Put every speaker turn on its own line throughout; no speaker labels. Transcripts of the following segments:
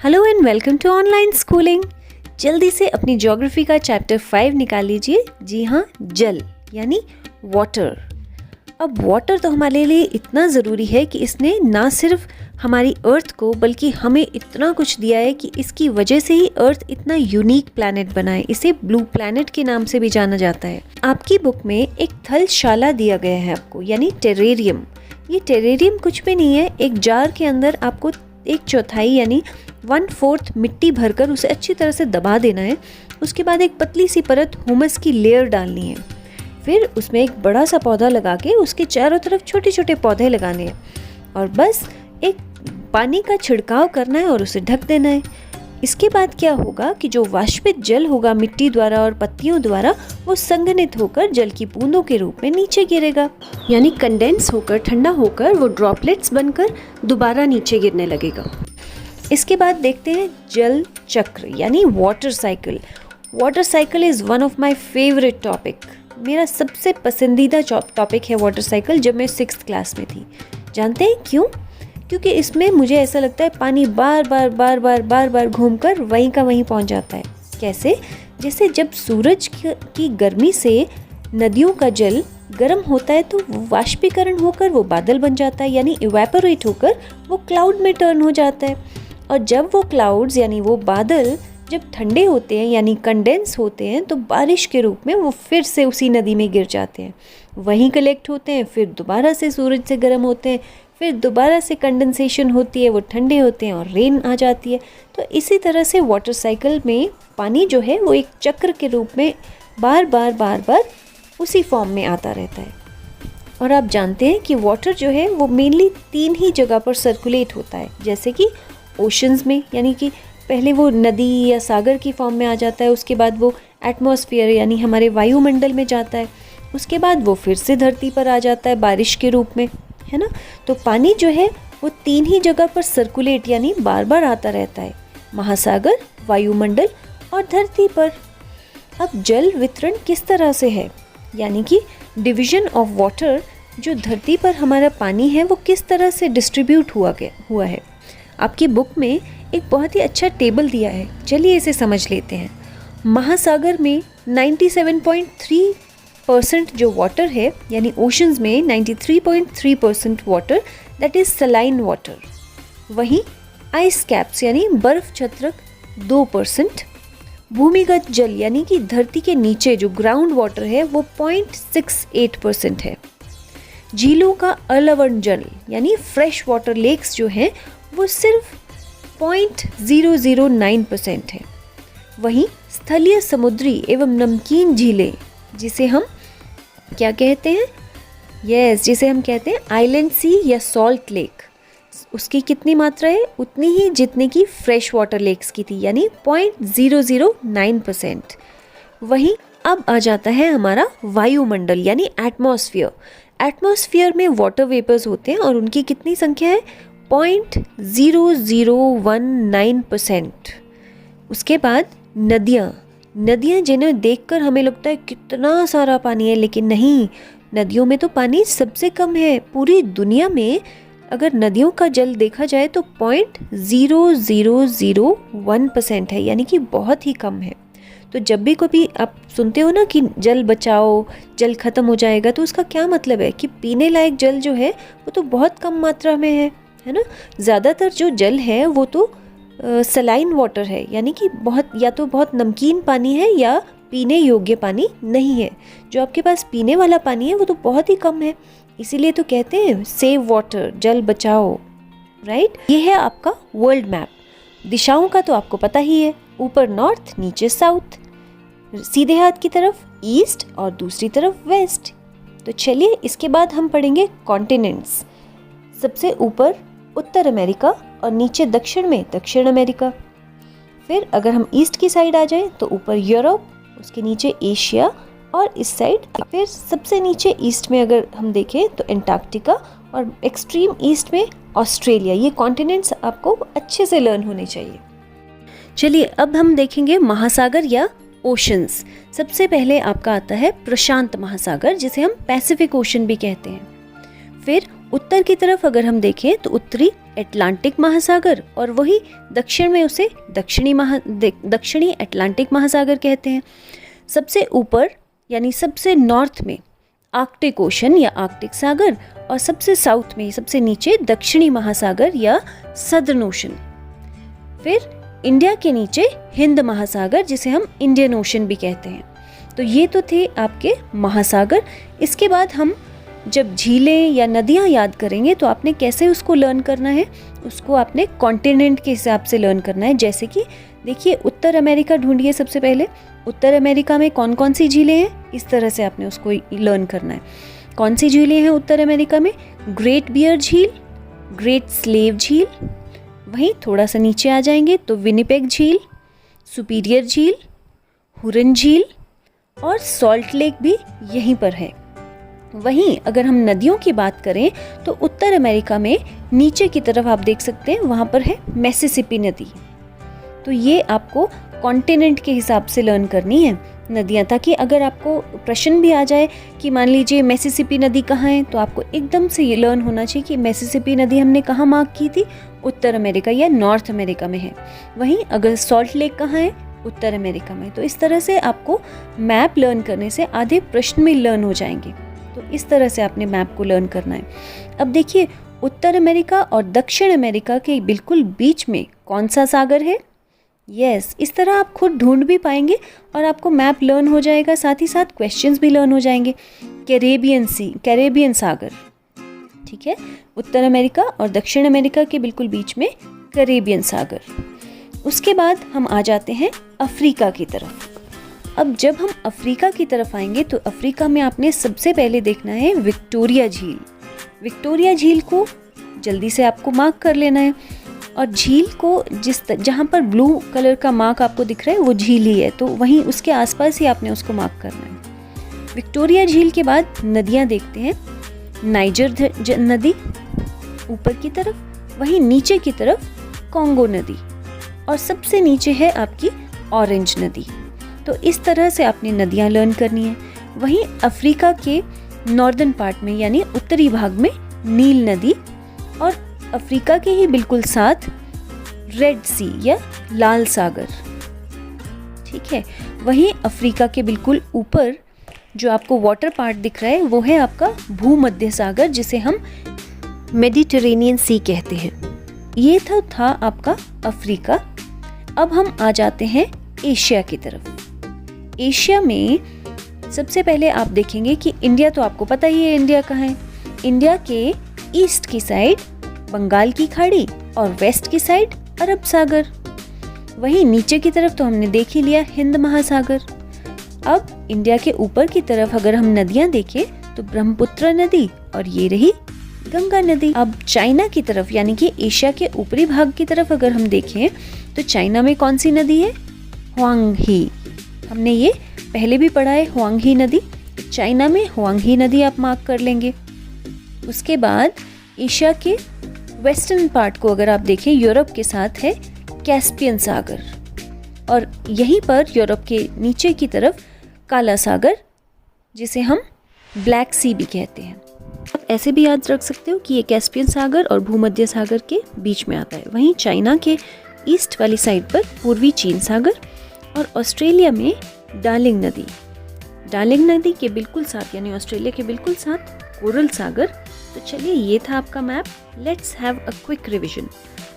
Hello and welcome to online schooling. जल्दी से अपनी ज्योग्राफी का चैप्टर 5 निकाल लीजिए। जी हाँ, जल यानी वाटर। अब वाटर तो हमारे लिए इतना ज़रूरी है कि इसने ना सिर्फ हमारी अर्थ को बल्कि हमें इतना कुछ दिया है कि इसकी वजह से ही अर्थ इतना यूनिक प्लैनेट बना है। इसे ब्लू प्लैनेट के नाम से भी जाना जाता है। आपकी बुक में एक थलशाला दिया गया है आपको, यानी टेरेरियम। ये टेरेरियम कुछ भी नहीं है, एक जार के अंदर आपको 1/4 यानी 1/4 मिट्टी भरकर उसे अच्छी तरह से दबा देना है। उसके बाद एक पतली सी परत ह्यूमस की लेयर डालनी है। फिर उसमें एक बड़ा सा पौधा लगा के उसके चारों तरफ छोटे छोटे पौधे लगाने हैं और बस एक पानी का छिड़काव करना है और उसे ढक देना है। इसके बाद क्या होगा कि जो वाष्पित जल होगा मिट्टी द्वारा और पत्तियों द्वारा, वो संघनित होकर जल की बूंदों के रूप में नीचे गिरेगा, यानी कंडेंस होकर ठंडा होकर वो ड्रॉपलेट्स बनकर दोबारा नीचे गिरने लगेगा। इसके बाद देखते हैं जल चक्र यानी water cycle. Water cycle is one of my favourite topic. मेरा सबसे पसंदीदा टॉपिक है वाटर साइकिल जब मैं 6th क्लास में थी। जानते हैं क्यों? क्योंकि इसमें मुझे ऐसा लगता है पानी बार बार घूमकर वहीं का वहीं पहुंच जाता है। कैसे? जैसे जब सूरज की गर्मी से नदियों का जल गर्म होता है तो वाष्पीकरण होकर वो बादल बन जाता है, यानी इवेपोरेट होकर वो क्लाउड में टर्न हो जाता है। और जब वो क्लाउड्स यानी वो बादल जब ठंडे होते हैं यानी कंडेंस होते हैं तो बारिश के रूप में वो फिर से उसी नदी में गिर जाते हैं, वहीं कलेक्ट होते हैं, फिर दोबारा से सूरज से गर्म होते हैं, फिर दोबारा से कंडेंसेशन होती है, वो ठंडे होते हैं और रेन आ जाती है। तो इसी तरह से वाटर साइकिल में पानी जो है वो एक चक्र के रूप में बार बार उसी फॉर्म में आता रहता है। और आप जानते हैं कि वाटर जो है वो मेनली 3 ही जगह पर सर्कुलेट होता है, जैसे कि ओशंस में, यानी कि पहले वो नदी या सागर की फॉर्म में आ जाता है, उसके बाद वो एटमॉस्फेयर यानी हमारे वायुमंडल में जाता है, उसके बाद वो फिर से धरती पर आ जाता है बारिश के रूप में, है ना। तो पानी जो है वो 3 ही जगह पर सर्कुलेट यानी बार बार आता रहता है, महासागर, वायुमंडल और धरती पर। अब जल वितरण किस तरह से है, यानी कि डिवीजन ऑफ वाटर, जो धरती पर हमारा पानी है वो किस तरह से डिस्ट्रीब्यूट हुआ है। आपकी बुक में एक बहुत ही अच्छा टेबल दिया है, चलिए इसे समझ लेते हैं। महासागर में 97.3% जो वाटर है, यानी ओशंस में 93.3% water, that is saline water. वहीं आइस कैप्स यानी बर्फ छत्रक 2%, भूमिगत जल यानी कि धरती के नीचे जो ग्राउंड वाटर है वो 0.68% है। झीलों का अलवण जल यानी फ्रेश वाटर लेक्स जो हैं वो सिर्फ 0.009% है। वहीं स्थलीय समुद्री एवं नमकीन झीलें, जिसे हम क्या कहते हैं, जिसे हम कहते हैं आइलैंड सी या सॉल्ट लेक, उसकी कितनी मात्रा है? उतनी ही जितने की फ्रेश वाटर लेक्स की थी, यानी 0.009%। वहीं अब आ जाता है हमारा वायुमंडल यानी एटमॉस्फेयर। एटमॉस्फेयर में वाटर वेपर्स होते हैं और उनकी कितनी संख्या है? 0.0019%। उसके बाद नदियाँ जिन्हें देखकर हमें लगता है कितना सारा पानी है, लेकिन नहीं, नदियों में तो पानी सबसे कम है पूरी दुनिया में। अगर नदियों का जल देखा जाए तो 0.0001% है, यानी कि बहुत ही कम है। तो जब भी कभी आप सुनते हो ना कि जल बचाओ, जल खत्म हो जाएगा, तो उसका क्या मतलब है कि पीने लायक जल जो है वो तो बहुत कम मात्रा में है ना। ज़्यादातर जो जल है वो तो सलाइन वाटर है, यानी कि बहुत नमकीन पानी है या पीने योग्य पानी नहीं है। जो आपके पास पीने वाला पानी है वो तो बहुत ही कम है। इसीलिए तो कहते हैं सेव वाटर, जल बचाओ, राइट। ये है आपका वर्ल्ड मैप। दिशाओं का तो आपको पता ही है, ऊपर नॉर्थ, नीचे साउथ, सीधे हाथ की तरफ ईस्ट और दूसरी तरफ वेस्ट। तो चलिए इसके बाद हम पढ़ेंगे कॉन्टिनेंट्स। सबसे ऊपर उत्तर अमेरिका और नीचे दक्षिण में दक्षिण अमेरिका। फिर अगर हम ईस्ट की साइड आ जाएं तो ऊपर यूरोप, उसके नीचे एशिया और इस साइड फिर सबसे नीचे ईस्ट में अगर हम देखें तो एंटार्क्टिका और एक्सट्रीम ईस्ट में ऑस्ट्रेलिया। ये कॉन्टिनेंट्स आपको अच्छे से लर्न होने चाहिए। चलिए अब हम देखेंगे महासागर या ओशंस। सबसे पहले आपका आता है प्रशांत महासागर, जिसे हम पैसिफिक ओशन भी कहते हैं। फिर उत्तर की तरफ अगर हम देखें तो उत्तरी अटलांटिक महासागर, और वही दक्षिण में उसे दक्षिणी अटलांटिक महासागर कहते हैं। सबसे ऊपर यानी सबसे नॉर्थ में आर्कटिक ओशन या आर्कटिक सागर, और सबसे साउथ में, सबसे नीचे दक्षिणी महासागर या सदर्न ओशन। फिर इंडिया के नीचे हिंद महासागर, जिसे हम इंडियन ओशन भी कहते हैं। तो ये तो थे आपके महासागर। इसके बाद हम जब झीलें या नदियाँ याद करेंगे तो आपने कैसे उसको लर्न करना है, उसको आपने कॉन्टिनेंट के हिसाब से लर्न करना है। जैसे कि देखिए, उत्तर अमेरिका ढूंढिए सबसे पहले। उत्तर अमेरिका में कौन कौन सी झीलें हैं, इस तरह से आपने उसको लर्न करना है। कौन सी झीलें हैं उत्तर अमेरिका में? ग्रेट बियर झील, ग्रेट स्लेव झील, वहीं थोड़ा सा नीचे आ जाएंगे तो विनिपेग झील, सुपीरियर झील, हुरन झील और सॉल्ट लेक भी यहीं पर है। वहीं अगर हम नदियों की बात करें तो उत्तर अमेरिका में नीचे की तरफ आप देख सकते हैं, वहाँ पर है मिसिसिपी नदी। तो ये आपको कॉन्टिनेंट के हिसाब से लर्न करनी है नदियाँ, ताकि अगर आपको प्रश्न भी आ जाए कि मान लीजिए मिसिसिपी नदी कहाँ है, तो आपको एकदम से ये लर्न होना चाहिए कि मिसिसिपी नदी हमने कहाँ मार्क की थी, उत्तर अमेरिका या नॉर्थ अमेरिका में है। वहीं अगर सॉल्ट लेक कहाँ है, उत्तर अमेरिका में। तो इस तरह से आपको मैप लर्न करने से आधे प्रश्न में लर्न हो जाएंगे। तो इस तरह से आपने मैप को लर्न करना है। अब देखिए, उत्तर अमेरिका और दक्षिण अमेरिका के बिल्कुल बीच में कौन सा सागर है? यस, इस तरह आप खुद ढूंढ भी पाएंगे और आपको मैप लर्न हो जाएगा, साथ ही साथ क्वेश्चंस भी लर्न हो जाएंगे। कैरेबियन सागर, ठीक है, उत्तर अमेरिका और दक्षिण अमेरिका के बिल्कुल बीच में कैरेबियन सागर। उसके बाद हम आ जाते हैं अफ्रीका की तरफ। अब जब हम अफ्रीका की तरफ आएंगे तो अफ्रीका में आपने सबसे पहले देखना है विक्टोरिया झील। विक्टोरिया झील को जल्दी से आपको मार्क कर लेना है, और झील को जहाँ पर ब्लू कलर का मार्क आपको दिख रहा है वो झील ही है, तो वहीं उसके आसपास ही आपने उसको मार्क करना है। विक्टोरिया झील के बाद नदियाँ देखते हैं। नाइजर नदी ऊपर की तरफ, वहीं नीचे की तरफ कॉन्गो नदी, और सबसे नीचे है आपकी ऑरेंज नदी। तो इस तरह से आपने नदियाँ लर्न करनी है। वहीं अफ्रीका के नॉर्दर्न पार्ट में यानी उत्तरी भाग में नील नदी, और अफ्रीका के ही बिल्कुल साथ रेड सी या लाल सागर, ठीक है। वहीं अफ्रीका के बिल्कुल ऊपर जो आपको वाटर पार्ट दिख रहा है वो है आपका भूमध्य सागर, जिसे हम मेडिटेरेनियन सी कहते हैं। ये था आपका अफ्रीका। अब हम आ जाते हैं एशिया की तरफ। एशिया में सबसे पहले आप देखेंगे कि इंडिया, तो आपको पता ही है इंडिया कहाँ है। इंडिया के ईस्ट की साइड बंगाल की खाड़ी और वेस्ट की साइड अरब सागर। वहीं नीचे की तरफ तो हमने देख ही लिया हिंद महासागर। अब इंडिया के ऊपर की तरफ अगर हम नदियां देखें तो ब्रह्मपुत्र नदी और ये रही गंगा नदी। अब चाइना की तरफ यानी कि एशिया के ऊपरी भाग की तरफ अगर हम देखें तो चाइना में कौन सी नदी है? हुआंगही। हमने ये पहले भी पढ़ा है, हुआंगही नदी। चाइना में हुआंगही नदी आप मार्क कर लेंगे। उसके बाद एशिया के वेस्टर्न पार्ट को अगर आप देखें, यूरोप के साथ है कैस्पियन सागर, और यहीं पर यूरोप के नीचे की तरफ काला सागर, जिसे हम ब्लैक सी भी कहते हैं। आप ऐसे भी याद रख सकते हो कि ये कैस्पियन सागर और भूमध्य सागर के बीच में आता है। वहीं चाइना के ईस्ट वाली साइड पर पूर्वी चीन सागर, और ऑस्ट्रेलिया में डार्लिंग नदी के बिल्कुल साथ यानी ऑस्ट्रेलिया के बिल्कुल साथ कोरल सागर। तो चलिए, ये था आपका map. Let's have a quick revision.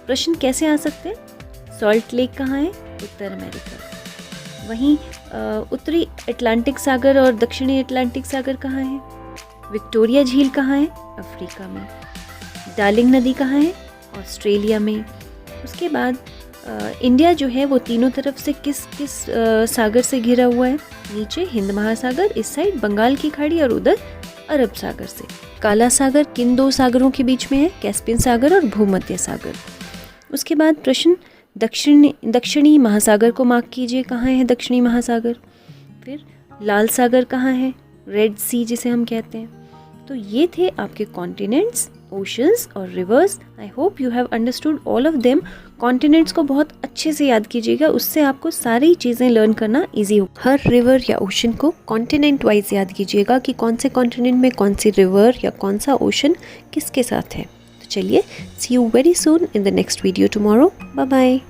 प्रश्न कैसे आ सकते हैं? सॉल्ट लेक कहाँ है? उत्तर अमेरिका। वहीं उत्तरी अटलांटिक सागर और दक्षिणी अटलांटिक सागर कहाँ है? विक्टोरिया झील कहाँ है? अफ्रीका में। डार्लिंग नदी कहाँ है? ऑस्ट्रेलिया में। उसके बाद इंडिया जो है वो तीनों तरफ से किस सागर से घिरा हुआ है? नीचे हिंद महासागर, इस साइड बंगाल की खाड़ी, और उधर अरब सागर से। काला सागर किन दो सागरों के बीच में है? कैस्पियन सागर और भूमध्य सागर। उसके बाद प्रश्न दक्षिणी महासागर को मार्क कीजिए, कहाँ है दक्षिणी महासागर। फिर लाल सागर कहाँ है? रेड सी जिसे हम कहते हैं। तो ये थे आपके कॉन्टिनेंट्स ओशंस और reverse. I hope you have understood all of them. Continents को बहुत अच्छे से याद कीजिएगा, उससे आपको सारी चीज़ें लर्न करना ईजी हो। हर रिवर या ओशन को कॉन्टिनेंट वाइज याद कीजिएगा कि कौन से कॉन्टिनेंट में कौन सी रिवर या कौन सा ओशन किसके साथ है। तो चलिए, see you very soon in the next video tomorrow. Bye bye.